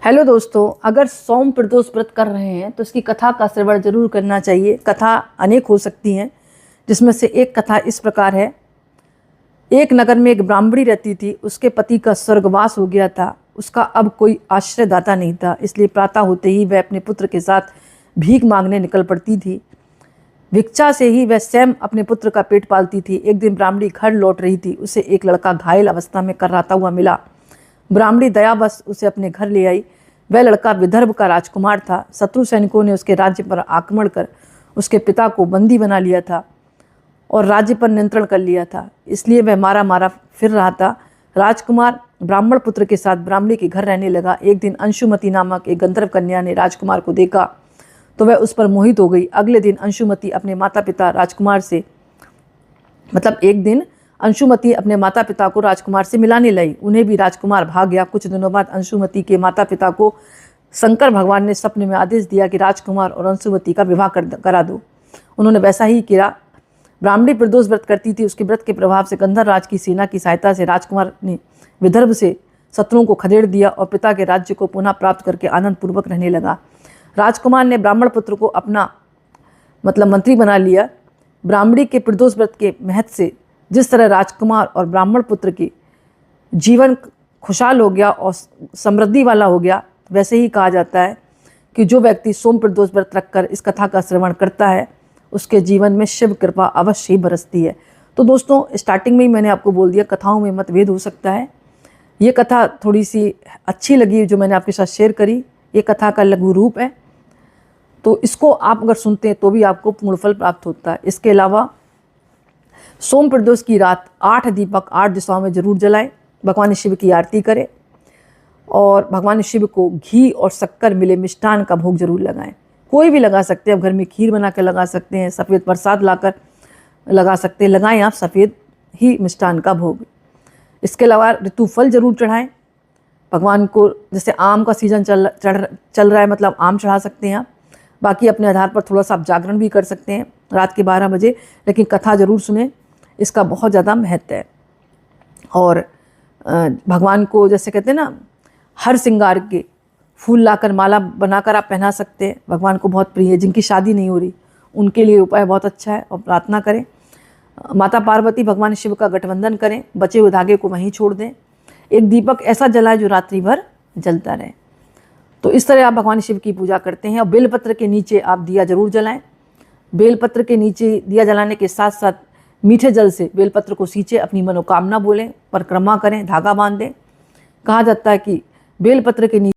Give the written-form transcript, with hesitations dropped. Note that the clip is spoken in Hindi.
हेलो दोस्तों, अगर सोम प्रदोष व्रत कर रहे हैं तो इसकी कथा का श्रवण जरूर करना चाहिए। कथा अनेक हो सकती हैं, जिसमें से एक कथा इस प्रकार है। एक नगर में एक ब्राह्मणी रहती थी। उसके पति का स्वर्गवास हो गया था। उसका अब कोई आश्रयदाता नहीं था, इसलिए प्रातः होते ही वह अपने पुत्र के साथ भीख मांगने निकल पड़ती थी। भिक्षा से ही वह स्वयं अपने पुत्र का पेट पालती थी। एक दिन ब्राह्मणी घर लौट रही थी। उसे एक लड़का घायल अवस्था में कर्राता हुआ मिला। ब्राह्मणी दयावश उसे अपने घर ले आई। वह लड़का विदर्भ का राजकुमार था। शत्रु सैनिकों ने उसके राज्य पर आक्रमण कर उसके पिता को बंदी बना लिया था और राज्य पर नियंत्रण कर लिया था, इसलिए वह मारा मारा फिर रहा था। राजकुमार ब्राह्मण पुत्र के साथ ब्राह्मणी के घर रहने लगा। एक दिन अंशुमती नामक एक गंधर्व कन्या ने राजकुमार को देखा तो वह उस पर मोहित हो गई। अगले दिन अंशुमती अपने माता पिता राजकुमार से अंशुमती अपने माता पिता को राजकुमार से मिलाने लाई। उन्हें भी राजकुमार भाग गया। कुछ दिनों बाद अंशुमती के माता पिता को शंकर भगवान ने सपने में आदेश दिया कि राजकुमार और अंशुमती का विवाह करा दो। उन्होंने वैसा ही किया। ब्राह्मणी प्रदोष व्रत करती थी। उसके व्रत के प्रभाव से गंधर्व राज की सेना की सहायता से राजकुमार ने विदर्भ से शत्रुओं को खदेड़ दिया और पिता के राज्य को पुनः प्राप्त करके आनंद पूर्वक रहने लगा। राजकुमार ने ब्राह्मण पुत्र को अपना मंत्री बना लिया। ब्राह्मणी के प्रदोष व्रत के महत्व से जिस तरह राजकुमार और ब्राह्मण पुत्र की जीवन खुशहाल हो गया और समृद्धि वाला हो गया, वैसे ही कहा जाता है कि जो व्यक्ति सोम प्रदोष व्रत रखकर इस कथा का श्रवण करता है उसके जीवन में शिव कृपा अवश्य ही बरसती है। तो दोस्तों, स्टार्टिंग में ही मैंने आपको बोल दिया, कथाओं में मतभेद हो सकता है। ये कथा थोड़ी सी अच्छी लगी जो मैंने आपके साथ शेयर करी। ये कथा का लघु रूप है, तो इसको आप अगर सुनते हैं तो भी आपको पूर्ण फल प्राप्त होता है। इसके अलावा सोम प्रदोष की रात 8 दीपक 8 दिशाओं में जरूर जलाएं। भगवान शिव की आरती करें और भगवान शिव को घी और शक्कर मिले मिष्ठान का भोग जरूर लगाएं। कोई भी लगा सकते हैं, आप घर में खीर बना कर लगा सकते हैं, सफ़ेद प्रसाद लाकर लगा सकते हैं, लगाएं आप सफ़ेद ही मिष्ठान का भोग। इसके अलावा ऋतु फल जरूर चढ़ाएं भगवान को। जैसे आम का सीजन चल रहा है, आम चढ़ा सकते हैं आप। बाकी अपने आधार पर थोड़ा सा आप जागरण भी कर सकते हैं रात के 12 बजे, लेकिन कथा जरूर सुने, इसका बहुत ज़्यादा महत्व है। और भगवान को जैसे कहते हैं ना, हर श्रृंगार के फूल लाकर माला बनाकर आप पहना सकते हैं। भगवान को बहुत प्रिय है। जिनकी शादी नहीं हो रही उनके लिए उपाय बहुत अच्छा है, और प्रार्थना करें। माता पार्वती भगवान शिव का गठबंधन करें, बचे हुए धागे को वहीं छोड़ दें। एक दीपक ऐसा जलाए जो रात्रि भर जलता रहे। तो इस तरह आप भगवान शिव की पूजा करते हैं। और बेलपत्र के नीचे आप दिया जरूर जलाएं। बेलपत्र के नीचे दिया जलाने के साथ साथ मीठे जल से बेलपत्र को सींचे, अपनी मनोकामना बोलें, परिक्रमा करें, धागा बांध दें। कहा जाता है कि बेलपत्र के नीचे